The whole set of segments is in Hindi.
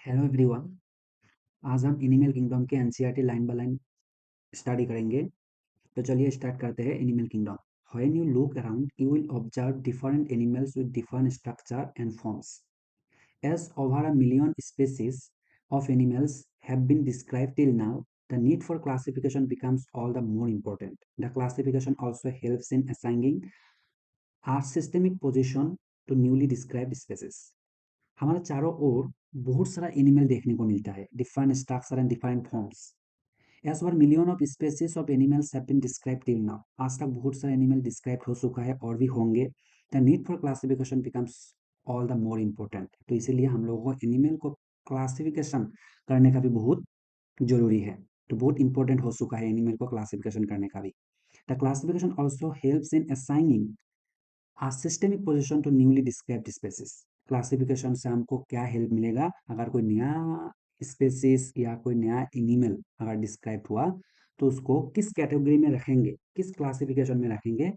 Hello everyone. आज हम एनिमल किंगडम के NCERT line by line study करेंगे। तो चलिए स्टार्ट करते हैं। Animal kingdom. When you look around you will observe different animals with different structure and forms. As over a million species of animals have been described till now, the need for classification becomes all the more important. The classification also helps in assigning a systemic position to newly described species. हमारे चारों ओर बहुत सारा एनिमल देखने को मिलता है, different structure and different forms. As over million of species of animals have been describe till now. आज तक बहुत सारे एनिमल डिस्क्राइब हो चुका है और भी होंगे। The need for classification becomes all the more important. तो इसीलिए हम लोगों को एनिमल को क्लासिफिकेशन करने का भी बहुत जरूरी है। तो बहुत इंपॉर्टेंट हो चुका है एनिमल को क्लासिफिकेशन करने का भी। The classification also helps in assigning a systemic position to newly described species. Classification से हमको क्या हेल्प मिलेगा? अगर कोई नया स्पेसीज या कोई नया एनिमल अगर डिस्क्राइब हुआ तो उसको किस कैटेगरी में रखेंगे, किस क्लासिफिकेशन में रखेंगे,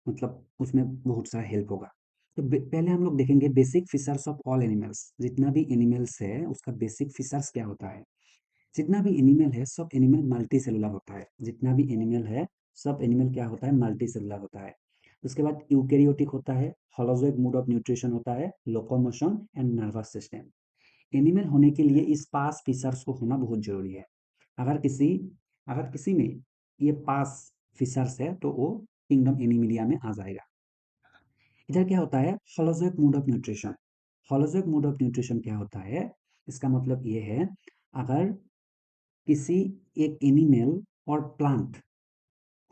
मतलब उसमें बहुत सारा हेल्प होगा। तो पहले हम लोग देखेंगे basic features of all animals. जितना भी एनिमल्स है उसका बेसिक फीचर्स क्या होता है। जितना भी एनिमल है सब एनिमल मल्टी सेलुलर होता है। जितना भी एनिमल है सब एनिमल क्या होता है? मल्टी सेलुलर होता है। उसके बाद यूकेरियोटिक होता है, होलोजोइक मोड ऑफ न्यूट्रिशन होता है, locomotion and nervous system. Animal होने के लिए इस पास फीचर्स को होना बहुत जरूरी है। अगर किसी अगर किसी में ये पास फीचर्स है तो वो किंगडम एनिमिलिया में आ जाएगा। इधर क्या होता है? Holozoic mode of nutrition. Holozoic mode of nutrition क्या होता है? इसका मतलब ये है, अगर किसी एक एनिमल और प्लांट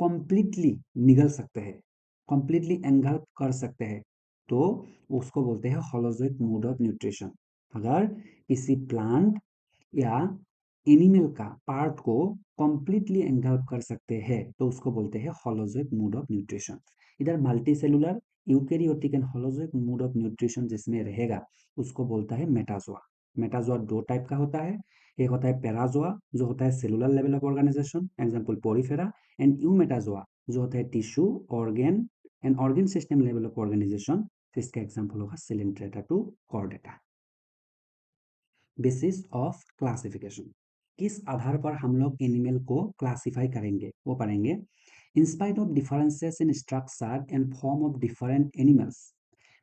कंप्लीटली निगल सकते हैं, कंप्लीटली एंगल्फ कर सकते हैं, तो उसको बोलते हैं होलोजोइक मोड ऑफ न्यूट्रिशन। अगर किसी प्लांट या एनिमल का पार्ट को कंप्लीटली एंगल्फ कर सकते हैं तो उसको बोलते हैं होलोजोइक मोड ऑफ न्यूट्रिशन। इधर multi cellular, eukaryotic and holozoic mode of nutrition जिसमें रहेगा उसको बोलता है मेटाजोआ। मेटाजोआ दो टाइप का होता है। एक होता है पैराजोआ जो होता है cellular level of organisation, example porifera. And eumetazoa जो होता है tissue, organ and organ system level of organisation. इसका एग्जाम्पल होगा coelenterata to chordata. Basis of classification. किस आधार पर हम लोग एनिमल को क्लासिफाई करेंगे वो पढ़ेंगे। In spite of differences in structure and form of different animals,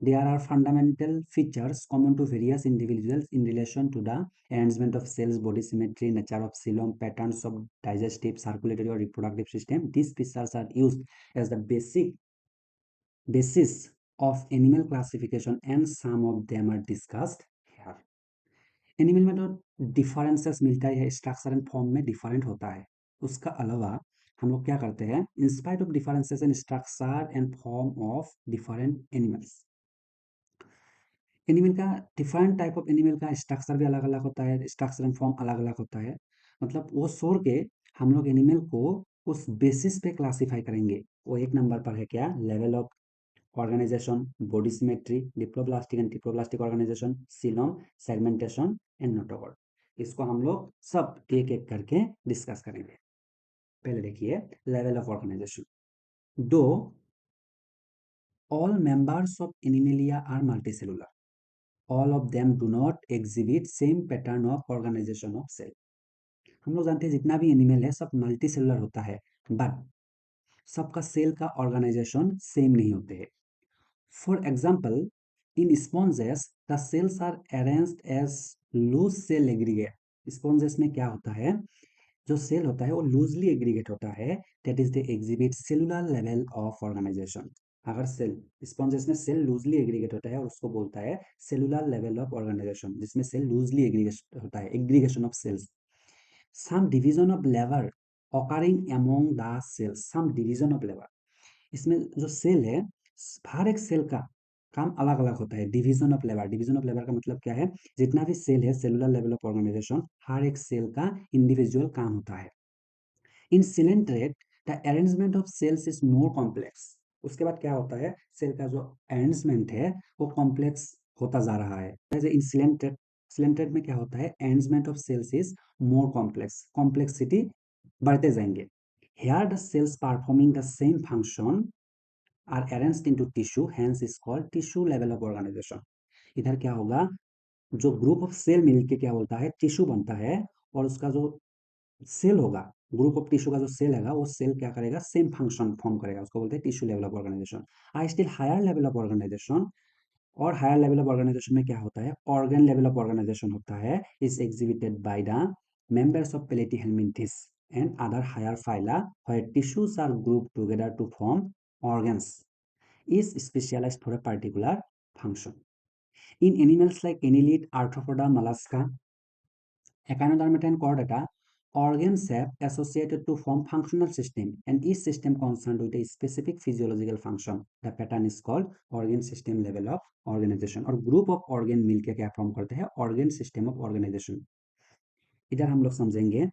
there are fundamental features common to various individuals in relation to the arrangement of cells, body symmetry, nature of xylem, patterns of digestive, circulatory or reproductive system. These features are used as the basis of animal classification and some of them are discussed here. Animal में तो डिफरेंसेस मिलता है, स्ट्रक्चर एंड फॉर्म में डिफरेंट होता है। उसका अलावा हम लोग क्या करते हैं? In spite of differences in structure and form of different animals. Animal का डिफरेंट टाइप ऑफ एनिमल का स्ट्रक्चर भी अलग अलग होता है, स्ट्रक्चर एंड फॉर्म अलग अलग होता है। मतलब वो छोड़ के हम लोग एनिमल को उस बेसिस पे क्लासिफाई करेंगे। वो एक नंबर पर है क्या? Level of organisation, body symmetry, diploblastic and triploblastic organisation, coelom, segmentation and notochord. इसको हम लोग सब एक एक करके डिस्कस करेंगे। पहले देखिए लेवल ऑफ ऑर्गेनाइजेशन। दो all members of Animalia are multicellular. All of them do not exhibit same pattern of organization of cell. हम लोग जानते हैं जितना भी एनिमल है सब मल्टी सेलुलर होता है, बट सबका सेल का ऑर्गेनाइजेशन सेम नहीं होते हैं। For example in sponges the cells are arranged as loose cell aggregate. स्पॉन्जेस में क्या होता है? जो सेल होता है वो लूजली एग्रीगेट होता है, that is the exhibit cellular level of organisation. अगर सेल स्पॉन्जेस में सेल लूजली एग्रीगेट होता है और उसको बोलता है सेलुलर लेवल ऑफ ऑर्गेनाइजेशन, जिसमें सेल लूजली एग्रीगेट होता है, aggregation of cells. Some division of labour occurring among the cells. Some division of labour, इसमें जो सेल है हर एक सेल का काम अलग अलग होता है। Division of labour, division of labour का मतलब क्या है? जितना भी सेल है सेलुलर लेवल ऑफ ऑर्गेनाइजेशन, हर एक सेल का इंडिविजुअल काम होता है। In coelenterate the arrangement of cells is more complex. उसके बाद क्या होता है? सेल का जो अरेंजमेंट है वो कॉम्प्लेक्स होता जा रहा है। जैसे इन सिलेंट्रेट, सिलेंट्रेट में क्या होता है? Arrangement of cells is more complex, complexity बढ़ते जाएंगे। Here the cells performing the same function are arranged into tissue, hence is called tissue level of organization. इधर क्या होगा? जो ग्रुप ऑफ सेल मिलके क्या बोलता है टिश्यू बनता है, और उसका जो सेल होगा, ग्रुप ऑफ टिश्यू का जो सेल है वो सेल क्या करेगा, सेम फंक्शन फॉर्म करेगा, उसको बोलते हैं tissue level of organisation. I still higher level of organisation, और हायर लेवल ऑफ ऑर्गेनाइजेशन में क्या होता है, ऑर्गन लेवल ऑफ ऑर्गेनाइजेशन होता है, is exhibited by the members of platyhelminthes and other higher phyla where tissues are grouped together to form organs, is specialized for a particular function. In animals like annelid, arthropoda, mollusca, echinodermata and chordata, organs have associated to form functional system, and each system concerned with a specific physiological function. The pattern is called organ system level of organization, और group of organ मिलके क्या फॉर्म करते हैं, organ system of organization। इधर हम लोग समझेंगे,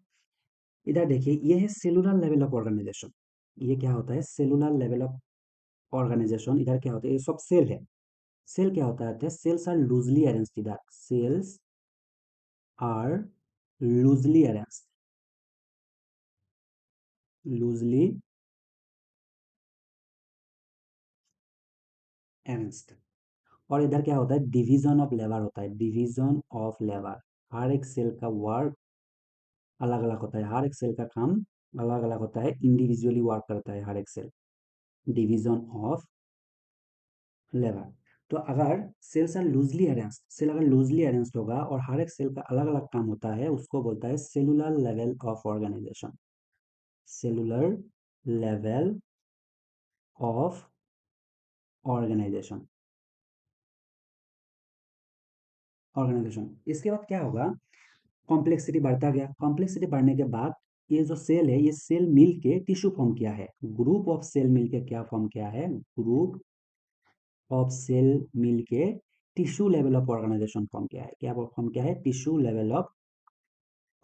इधर देखिए ये है सेलुलर लेवल ऑफ ऑर्गेनाइजेशन। ये क्या होता है, सेलुलर लेवल ऑफ ऑर्गेनाइजेशन। इधर क्या होता है, ये सब सेल है। सेल क्या होता है, सेल्स आर लूजली अरेंज्ड, इधर cells are loosely arranged, loosely arranged. और इधर क्या होता है, डिवीजन ऑफ लेबर होता है, डिवीजन ऑफ लेबर। हर एक सेल का वर्क अलग अलग होता है, हर एक सेल का काम अलग अलग होता है, इंडिविजुअली वर्क करता है हर एक सेल। Division of labour. तो अगर cells are loosely arranged, cell अगर लूजली अरेंज्ड होगा और हर एक सेल का अलग अलग काम होता है, उसको बोलता है cellular level of organisation. Cellular level of organisation, organisation. इसके बाद क्या होगा, कॉम्प्लेक्सिटी बढ़ता गया, कॉम्प्लेक्सिटी बढ़ने के बाद ये जो सेल है, ये सेल मिल के टिश्यू फॉर्म किया है, ग्रुप ऑफ सेल मिलके क्या फॉर्म किया है, ग्रुप ऑफ सेल मिलके tissue level of organisation form किया है। क्या फॉर्म किया है, टिश्यू लेवल ऑफ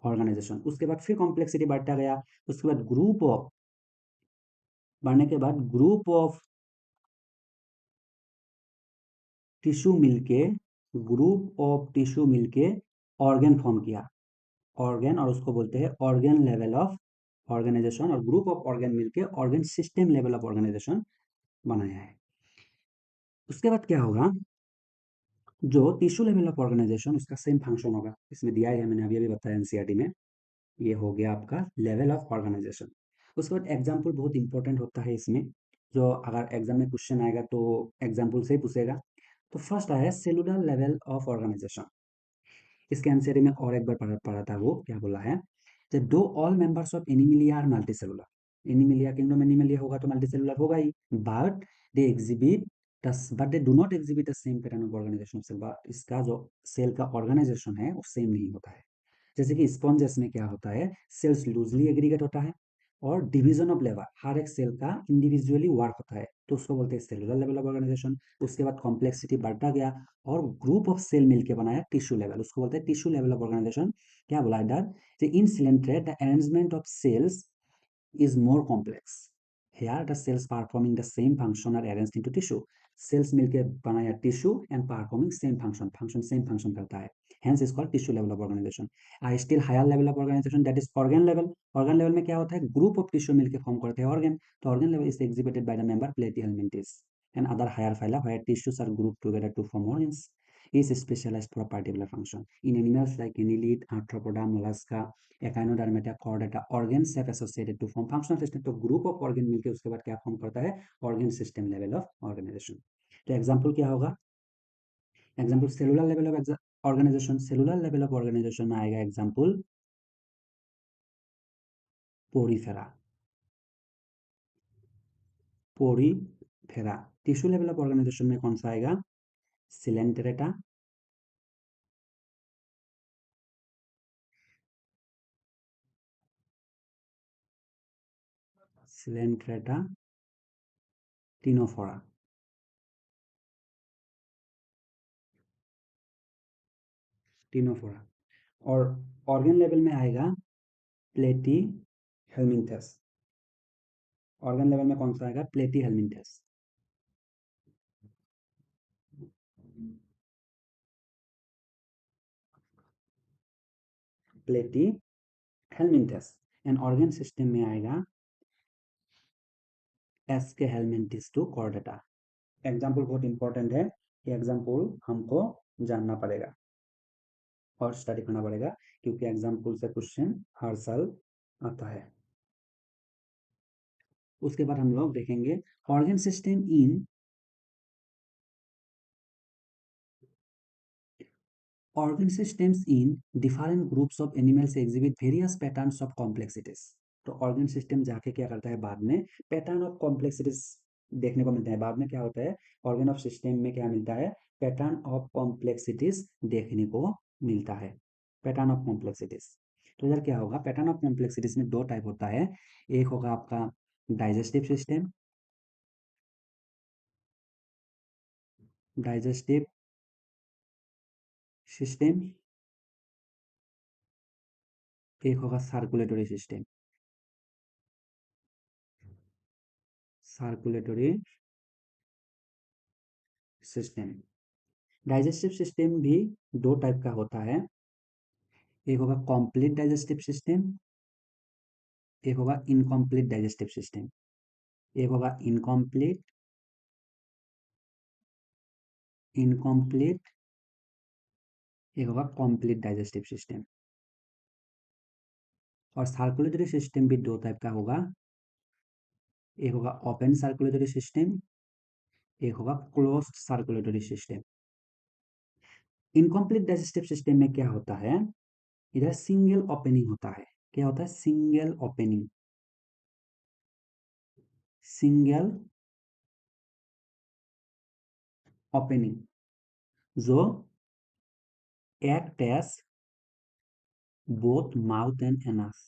ऑर्गेनाइजेशन। उसके बाद फिर कॉम्प्लेक्सिटी बढ़ता गया, उसके बाद ग्रुप ऑफ, बढ़ने के बाद ग्रुप ऑफ टिश्यू मिलके, ग्रुप ऑफ टिश्यू मिलके ऑर्गन फॉर्म किया, ऑर्गन, और उसको बोलते हैं ऑर्गन लेवल ऑफ ऑर्गेनाइजेशन। और ग्रुप ऑफ ऑर्गन मिलके organ system level of organisation बनाया है। उसके बाद क्या होगा, जो टिश्यू लेवल ऑफ ऑर्गेनाइजेशन उसका सेम फंक्शन होगा, इसमें दिया है, मैंने अभी अभी बताया एनसीईआरटी में। ये हो गया आपका लेवल ऑफ ऑर्गेनाइजेशन। उसके बाद एग्जाम्पल बहुत इंपॉर्टेंट होता है इसमें, जो अगर एग्जाम में क्वेश्चन आएगा तो एग्जाम्पल से ही पूछेगा। तो फर्स्ट आया सेलुलर लेवल ऑफ ऑर्गेनाइजेशन। इसके आंसर में और एक बार पढ़ा था, वो क्या बोला है, though all members of animalia are multicellular, animalia kingdom animalia होगा तो मल्टी सेलुलर होगा ही, but they exhibit but they do not exhibit the same pattern of organisation of cell. इसका जो सेल का ऑर्गेनाइजेशन है वो सेम नहीं होता है। जैसे कि स्पॉन्जेस में क्या होता है, सेल्स लूजली एग्रीगेट होता है, और डिवीजन ऑफ लेबर, हर एक सेल का इंडिविजुअली वर्क होता है, तो उसको बोलते हैं सेलुलर लेवल ऑफ ऑर्गेनाइजेशन। उसके बाद कॉम्प्लेक्सिटी बढ़ता गया और ग्रुप ऑफ सेल मिलके बनाया टिश्यू लेवल, उसको बोलते हैं टिश्यू लेवल ऑफ ऑर्गेनाइजेशन। क्या बोला है that in coelenterate the arrangement of cells is more complex. Here the cells performing the same function are arranged into tissue. Cells मिलके बनाया tissue and performing same function, function same function करता है, hence is called tissue level of organization. I still higher level of organization, that is organ level. Organ level में क्या होता है, group of tissue मिलके form करते हैं organ, तो organ level is exhibited by the member platyhelminthes and other higher phyla where tissues are grouped together to form organs, is specialized for a particular function. In animals like annelid, arthropoda, mollusca, echinodermata, chordata, organs have associated to form functional system। तो ग्रुप ऑफ ऑर्गन मिलके उसके बाद क्या फॉर्म करता है, organ system level of organisation. तो एग्जांपल क्या होगा, example cellular level of organisation, cellular level of organisation में आएगा example Porifera, Porifera. Tissue level of organisation में कौन सा आएगा, सिलेंट्रेटा, सिलेंट्रेटा टिनोफोरा। टिनोफोरा। और ऑर्गन लेवल में आएगा प्लेटी हेलमिंथस। ऑर्गन लेवल में कौन सा आएगा, प्लेटी हेलमिंथस, प्लेटी हेलमिंथस। एंड ऑर्गन सिस्टम में आएगा एस के हेलमिंथिस टू कॉर्डेटा। एग्जाम्पल बहुत इंपॉर्टेंट है, ये एग्जाम्पल हमको जानना पड़ेगा। और स्टडी करना पड़ेगा, क्योंकि एग्जाम्पल से क्वेश्चन हर साल आता है। उसके बाद हम लोग देखेंगे organ system in organ systems in different groups of animals exhibit various patterns of complexities। तो organ system जाके क्या करता है, बाद में pattern of complexities देखने को मिलता है। बाद में क्या होता है, organ of system में क्या मिलता है, pattern of complexities देखने को मिलता है, pattern of complexities। तो इधर क्या होगा, pattern of complexities में दो टाइप होता है। एक होगा आपका digestive system, digestive system, एक होगा circulatory system, circulatory system. Digestive system भी दो टाइप का होता है, एक होगा कंप्लीट डाइजेस्टिव सिस्टम, एक होगा इनकम्प्लीट डाइजेस्टिव सिस्टम। एक होगा इनकम्प्लीट, इनकम्प्लीट, एक होगा कंप्लीट डाइजेस्टिव सिस्टम। और सर्कुलेटरी सिस्टम भी दो टाइप का होगा, एक होगा ओपन सर्कुलेटरी सिस्टम, एक होगा closed circulatory system. Incomplete digestive system में क्या होता है, इधर सिंगल ओपनिंग होता है। क्या होता है, सिंगल ओपनिंग, सिंगल ओपनिंग, जो act as both mouth and anus,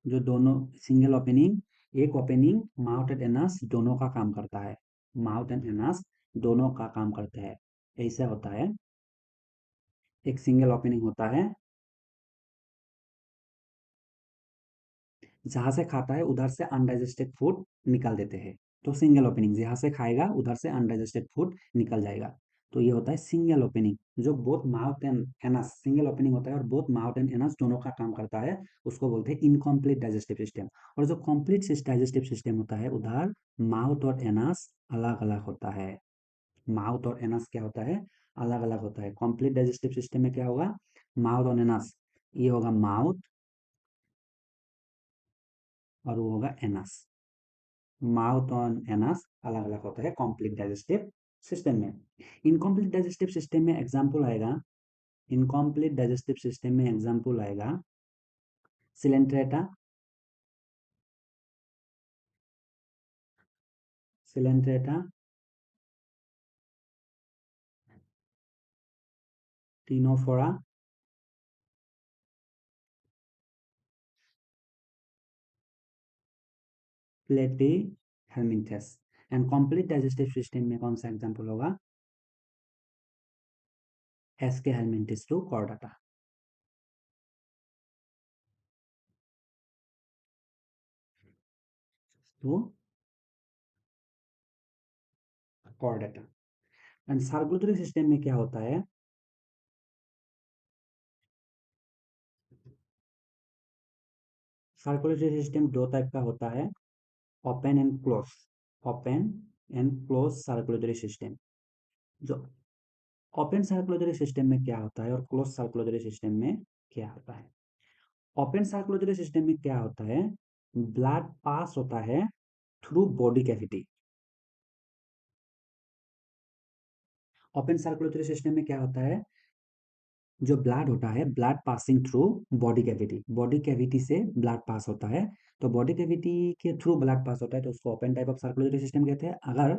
जो दोनों सिंगल ओपनिंग, एक ओपनिंग माउथ एंड एनस दोनों का काम करता है, माउथ एंड एनस दोनों का काम करता है। ऐसा होता है, एक सिंगल ओपनिंग होता है, जहां से खाता है उधर से अनडाइजेस्टेड फूड निकाल देते हैं। तो सिंगल ओपनिंग, जहां से खाएगा उधर से अनडाइजेस्टेड फूड निकल जाएगा। तो ये होता है सिंगल ओपनिंग, जो both mouth and anus, single opening होता है और बोथ माउथ एंड एनस दोनों का काम करता है, उसको बोलते हैं इनकम्प्लीट डाइजेस्टिव सिस्टम। और जो कंप्लीट डाइजेस्टिव सिस्टम होता है, उधर माउथ और एनस अलग अलग होता है। माउथ और एनस क्या होता है, अलग अलग होता है। कंप्लीट डाइजेस्टिव सिस्टम में क्या होगा, माउथ और एनस, ये होगा माउथ और वो होगा एनस। माउथ और एनस अलग अलग होता है कॉम्प्लीट डाइजेस्टिव सिस्टम में। इनकॉम्प्लीट डाइजेस्टिव सिस्टम में एग्जाम्पल आएगा, इनकॉम्प्लीट डाइजेस्टिव सिस्टम में एग्जाम्पल आएगा सिलेंट्रेटा, सिलेंट्रेटा, टिनोफोरा, प्लेटी हेलमिंथेस। एंड कॉम्प्लीट डाइजेस्टिव सिस्टम में कौन सा एग्जाम्पल होगा, एसके हेलमिंथिस टू कॉर्डाटा। तो कॉर्डाटा। एंड सर्कुलेटरी सिस्टम में क्या होता है, सर्कुलेटरी सिस्टम दो टाइप का होता है, open and close, open and close circulatory system. जो ओपन सर्कुलेटरी सिस्टम में क्या होता है और क्लोज सर्कुलेटरी सिस्टम में क्या होता है। ओपन सर्कुलेटरी सिस्टम में क्या होता है, ब्लड पास होता है through body cavity. Open circulatory system में क्या होता है, जो ब्लड होता है, blood passing through body cavity, body cavity से ब्लड पास होता है। तो बॉडी कैविटी के थ्रू ब्लड पास होता है, तो उसको open type of circulatory system कहते हैं। अगर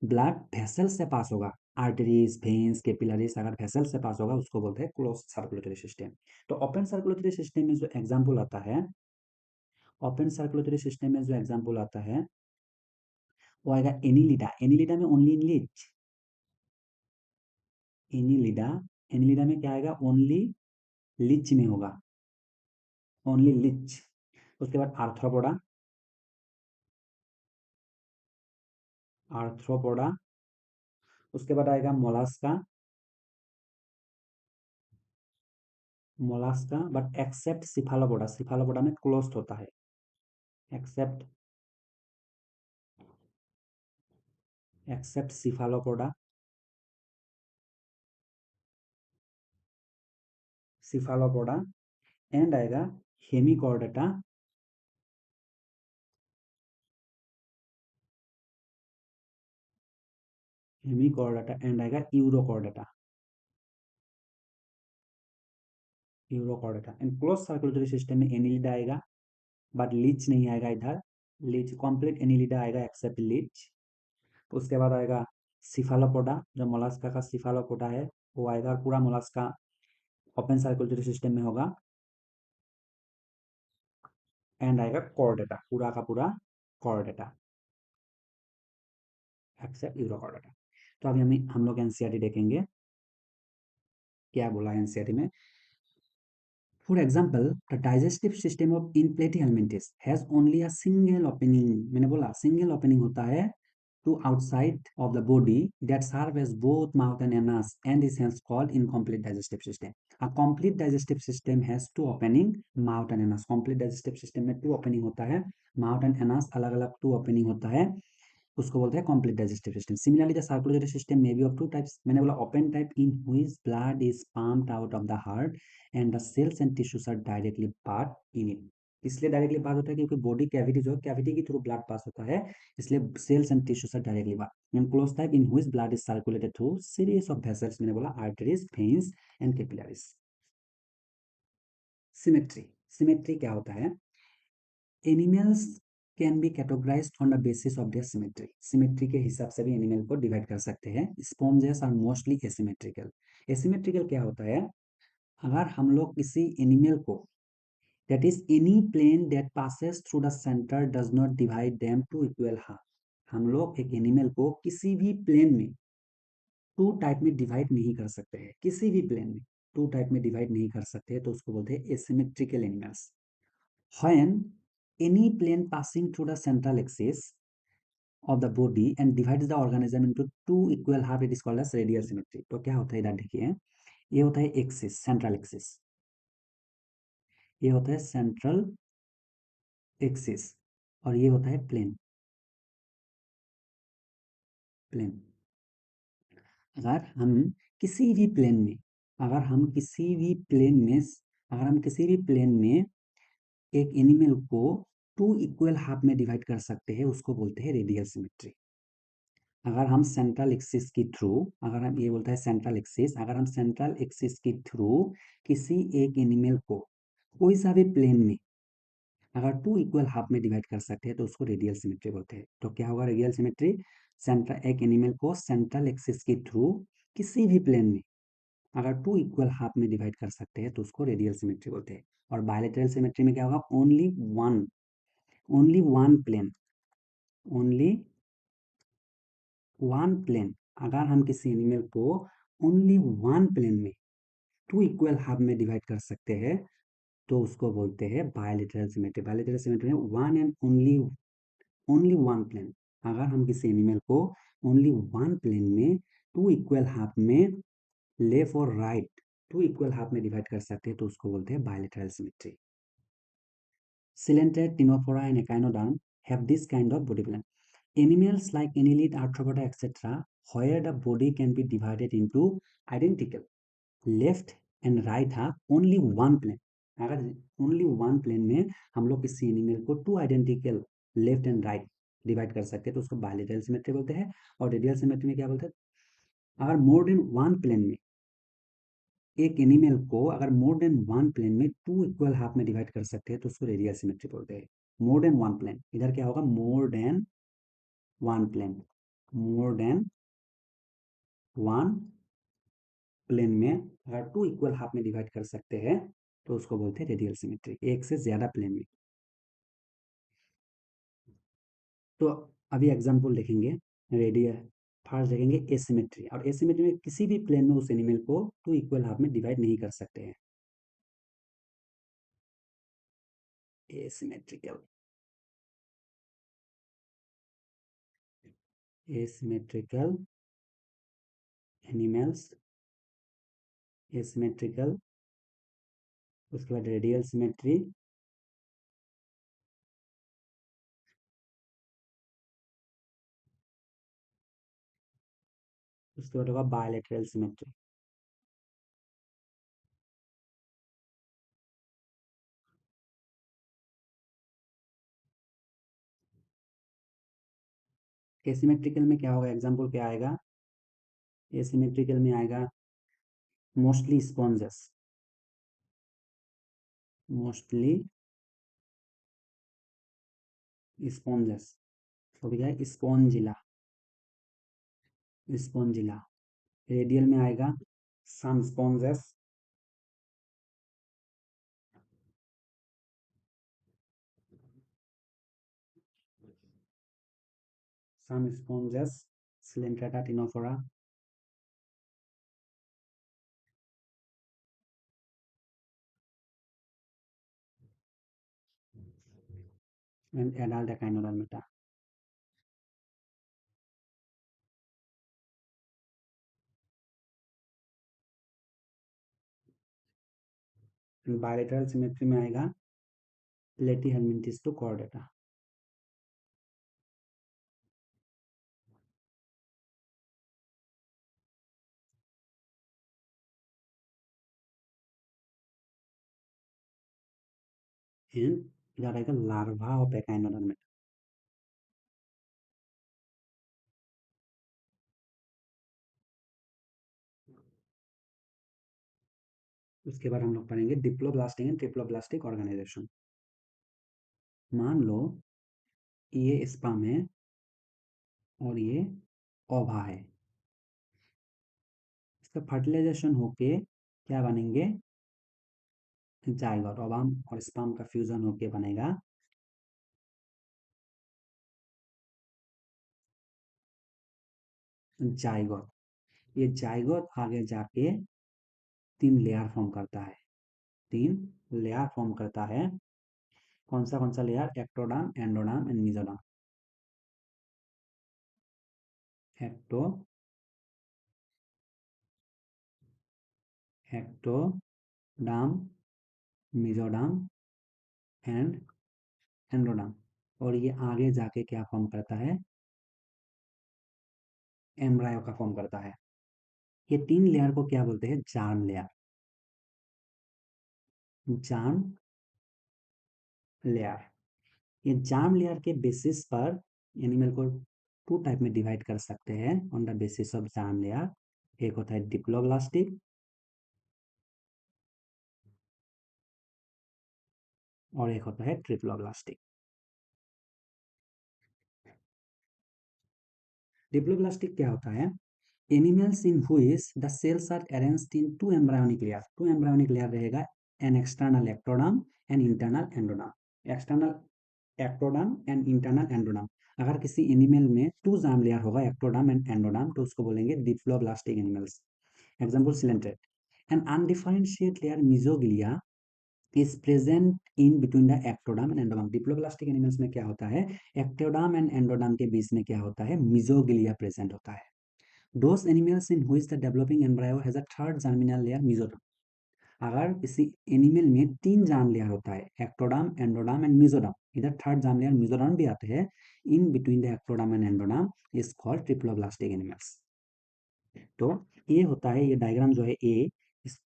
ब्लड वेसल से पास होगा, आर्टरीज, वेन्स, कैपिलरीज, अगर वेसल से पास होगा, उसको बोलते हैं क्लोज सर्कुलेटरी सिस्टम। तो ओपन सर्कुलेटरी सिस्टम में जो एग्जाम्पल आता है, ओपन सर्कुलेटरी सिस्टम में जो एग्जाम्पल आता है, वो आएगा एनिलिडा। एनिलिडा में ओनली लिच, एनिलिडा, एनिलिडा में क्या आएगा, ओनली लिच में होगा, ओनली लिच। उसके बाद आर्थ्रोपोडा, आर्थ्रोपोडा। उसके बाद आएगा मोलास्का, मोलास्का, बट एक्सेप्ट सिफालोपोडा, सिफालोपोडा में क्लोज्ड होता है, एक्सेप्ट, एक्सेप्ट सिफालोपोडा। सिफालोपोडा, एंड आएगा हेमिकॉर्डेटा, हेमिकॉर्डेटा, एंड आएगा urochordata, urochordata. And close circulatory system में एनिलिडा आएगा, बट लीच नहीं आएगा इधर, लीच कंप्लीट एनिलिडा आएगा एक्सेप्ट लीच। उसके बाद आएगा सिफालोपोडा, जो मोलस्का का सिफालोपोडा है वो आएगा, और पूरा मोलस्का ओपन सर्कुलेटरी सिस्टम में होगा। एंड आएगा कॉर्डेटा, पूरा का पूरा कॉर्डेटा एक्सेप्ट यूरोकॉर्डेटा। तो अभी हम लोग एनसीईआरटी देखेंगे क्या बोला एनसीईआरटी में। For example, the digestive system of inflated helminthes has only a single opening. मैंने बोला single opening होता है to outside of the body that serve as both mouth and anus and is hence called incomplete digestive system. A complete digestive system has two opening, mouth and anus. Complete digestive system में two opening होता है, mouth and anus अलग अलग two opening होता है, उसको बोलते हैं complete digestive system. Similarly the circulatory system में बी ऑफ टू टाइप्स, मैंने बोला open type in which blood is pumped out of the heart and the cells and tissues are directly part in it. इसलिए डायरेक्टली पास होता है क्योंकि बॉडी कैविटी जो है, कैविटी के थ्रू ब्लड पास होता है, इसलिए cells and tissues are directly part. And close type in which blood is circulated through series of vessels, मैंने बोला arteries, veins and capillaries. Symmetry, symmetry क्या होता है? Animals can be categorised on the basis of their symmetry. Symmetry के हिसाब से भी एनिमल को डिवाइड कर सकते हैं। Sponges are mostly asymmetrical. Asymmetrical क्या होता है? अगर हम लोग किसी एनिमल को, that is any plane that passes through the centre does not divide them two equal half. हम लोग एक एनिमल को किसी भी प्लेन में टू टाइप में डिवाइड नहीं कर सकते हैं, किसी भी प्लेन में टू टाइप में डिवाइड नहीं कर सकते हैं, तो उसको बोलते हैं asymmetrical animals. When any plane passing through the central axis of the body and divides the organism into two equal half, it is called as radial symmetry। तो क्या होता है इधर देखिए, ये होता है एक्सिस, सेंट्रल एक्सिस, ये होता है सेंट्रल एक्सिस, और ये होता है प्लेन, प्लेन। अगर हम किसी भी प्लेन में, अगर हम किसी भी प्लेन में अगर हम किसी भी प्लेन में एक एनिमल को टू इक्वल हाफ में डिवाइड कर सकते हैं, उसको बोलते हैं रेडियल सिमेट्री। अगर हम सेंट्रल एक्सिस के थ्रू, अगर हम ये बोलते हैं सेंट्रल एक्सिस, अगर हम सेंट्रल एक्सिस के थ्रू किसी एक एनिमल को कोई सा भी प्लेन में अगर टू इक्वल हाफ में डिवाइड कर सकते हैं, तो उसको रेडियल सिमेट्री बोलते हैं। तो क्या होगा रेडियल सिमेट्री? सेंट्रल, एक एनिमल को सेंट्रल एक्सिस के थ्रू किसी भी प्लेन में अगर टू इक्वल हाफ में डिवाइड कर सकते हैं, तो उसको रेडियल सिमेट्री बोलते हैं। और बायलैटरल सिमेट्री में क्या होगा? Only one plane, only one plane. अगर हम किसी एनिमल को ओनली वन प्लेन में टू इक्वल हाफ में डिवाइड कर सकते हैं, तो उसको बोलते हैं बायलैटरल सिमेट्री। बायलैटरल सिमेट्री में one and only one plane, अगर हम किसी एनिमल को ओनली वन प्लेन में टू इक्वल हाफ में लेफ्ट और राइट टू इक्वल हाफ में डिवाइड कर सकते हैं, तो उसको बोलते हैं bilateral symmetry. Coelenterate, Ctenophora, and Echinoderm have this kind of body plan. Animals like annelid, arthropoda, etc., where the body can be divided into identical left and right half, only one plane. अगर ओनली वन प्लेन में हम लोग किसी एनिमल को two identical left and right divide कर सकते हैं, तो उसको बायलैटरल सिमेट्री बोलते हैं। और रेडियल सिमेट्री में क्या बोलते हैं? अगर मोर देन वन प्लेन में एक एनिमल को अगर मोर देन वन प्लेन में टू इक्वल हाफ में डिवाइड कर सकते हैं, तो उसको रेडियल सिमेट्री बोलते हैं। मोर देन वन प्लेन, इधर क्या होगा? More than one plane, more than one plane में अगर टू इक्वल हाफ में डिवाइड कर सकते हैं, तो उसको बोलते हैं रेडियल सिमेट्री, एक से ज्यादा प्लेन में। तो अभी एग्जांपल देखेंगे रेडियल। फर्स्ट देखेंगे एसिमेट्री, और एसिमेट्री में किसी भी प्लेन में उस एनिमल को टू इक्वल हाफ में डिवाइड नहीं कर सकते हैं। एसिमेट्रिकल, एसिमेट्रिकल एनिमल्स, एसिमेट्रिकल, उसके बाद रेडियल सिमेट्री, उसके बाद होगा बायलैटरल सिमेट्री। एसिमेट्रिकल में क्या होगा, एग्जाम्पल क्या आएगा, एसिमेट्रिकल में आएगा मोस्टली स्पॉन्जेस, मोस्टली स्पॉन्जेस, तो भैया स्पॉन्जिला, स्पॉन्जिला। रेडियल में आएगा some sponges, some sponges, coelenterata ctenophora, and adult echinodermata. Bilateral symmetry में आएगा प्लेटीहेलमिंथेस टू कॉर्डेटा। एंड इधर आएगा लार्वा ऑफ एकाइनोडर्मिटा। उसके बाद हम लोग पढ़ेंगे डिप्लोब्लास्टिक एंड ट्रिप्लोब्लास्टिक ऑर्गेनाइजेशन। मान लो ये स्पर्म है और ये ओवा है, इसका फर्टिलाइजेशन होके क्या बनेंगे, जाइगोट। ओवम और स्पर्म का फ्यूजन होके बनेगा जाइगोट। ये जाइगोट आगे जाके तीन लेयर फॉर्म करता है, तीन लेयर फॉर्म करता है। कौन सा layer, ectoderm, endoderm and mesoderm. Ecto ectoderm, mesoderm and endoderm. और ये आगे जाके क्या फॉर्म करता है, एम्ब्रायो का फॉर्म करता है। ये तीन लेयर को क्या बोलते हैं, जार्म लेयर, जार्म लेयर। ये जार्म लेयर के बेसिस पर एनिमल को टू टाइप में डिवाइड कर सकते हैं on the basis of germ layer. एक होता है डिप्लोब्लास्टिक और एक होता है ट्रिप्लोब्लास्टिक। डिप्लोब्लास्टिक क्या होता है, animals in which the cells are arranged in two embryonic layer. Two embryonic layer रहेगा, an external ectoderm and internal endoderm. External ectoderm and internal endoderm. अगर किसी एनिमल में टू जार्म लेयर होगा, एक्टोडर्म एंड एंडोडर्म, तो उसको बोलेंगे diploblastic animals. Example coelenterate, an undifferentiated layer mesoglea is present in between the ectoderm and endoderm. Diploblastic animals में क्या होता है, एक्टोडर्म एंड एंडोडर्म के बीच में क्या होता है, मिजोग्लिया प्रेजेंट होता है। Those animals in which the developing embryo has a third germinal layer, mesoderm। अगर किसी एनिमल में तीन जार्म लेयर होता है, एक्टोडर्म, एंडोडर्म एंड मेसोडर्म, इधर थर्ड जार्म लेयर मेसोडर्म भी आते हैं, इन between the ectoderm and endoderm is called triploblastic animals. तो ये होता है, ये डायग्राम जो है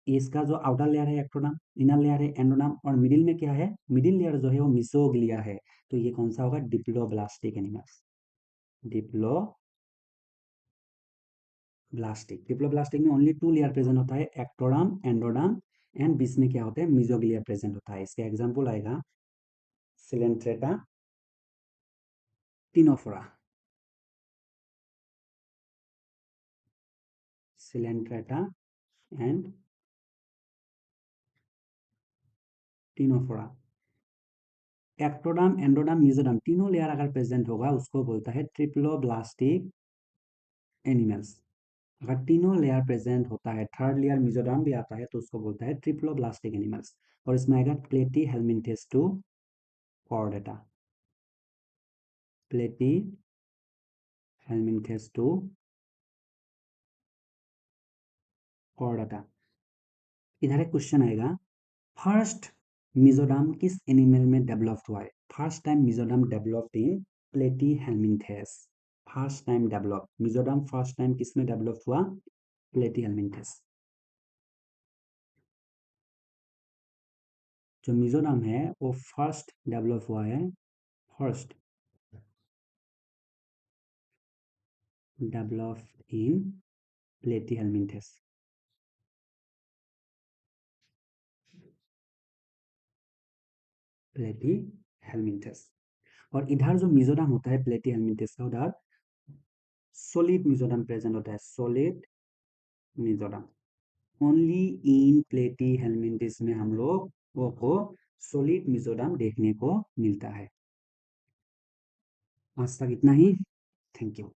इसका जो आउटर लेयर है एक्टोडर्म, इनर लेयर है एंडोडर्म, और मिडिल में क्या है, मिडिल लेयर जो है वो मिसोग्लिया है। तो ये कौन सा होगा, डिप्लोब्लास्टिक एनिमल्स। डिप्लोब्लास्टिक में ओनली टू लेयर प्रेजेंट होता है, एक्टोडर्म, एंडोडर्म एंड बीच में क्या होता है, मिजोग्लिया प्रेजेंट होता है। इसका एग्जांपल आएगा Coelenterata Ctenophora, Coelenterata and Ctenophora. Ectoderm, endoderm, mesoderm तीनों लेयर अगर प्रेजेंट होगा उसको बोलता है ट्रिप्लोब्लास्टिक एनिमल्स। अगर तीनों लेयर प्रेजेंट होता है, थर्ड लेयर मेसोडर्म भी आता है, तो उसको बोलता है ट्रिप्लोब्लास्टिक एनिमल्स। और इसमें आएगा प्लेटी हेलमिंथेस टू कॉर्डेटा, प्लेटी हेलमिंथेस टू कॉर्डेटा। इधर एक क्वेश्चन आएगा, फर्स्ट मिजोरम किस एनिमल में डेवलप हुआ है। First time mesoderm developed in platyhelminthes. First time develop mesoderm, first time किस में डेवलप हुआ, प्लेटी हेलमिंथेस। जो मिजोरम है वो फर्स्ट डेवलप हुआ है, फर्स्ट डेवलप्ड इन प्लेटीहेलमिंथेस। प्लेटीहेलमिंथेस। और इधर जो मिजोरम होता है प्लेटीहेलमिंथेस का, उधर सॉलिड मिजोरम प्रेजेंट होता है, सॉलिड मिजोरम। ओनली इन प्लेटीहेलमिंथेस में हम लोग को सॉलिड मिजोरम देखने को मिलता है। आज तक इतना ही। Thank you.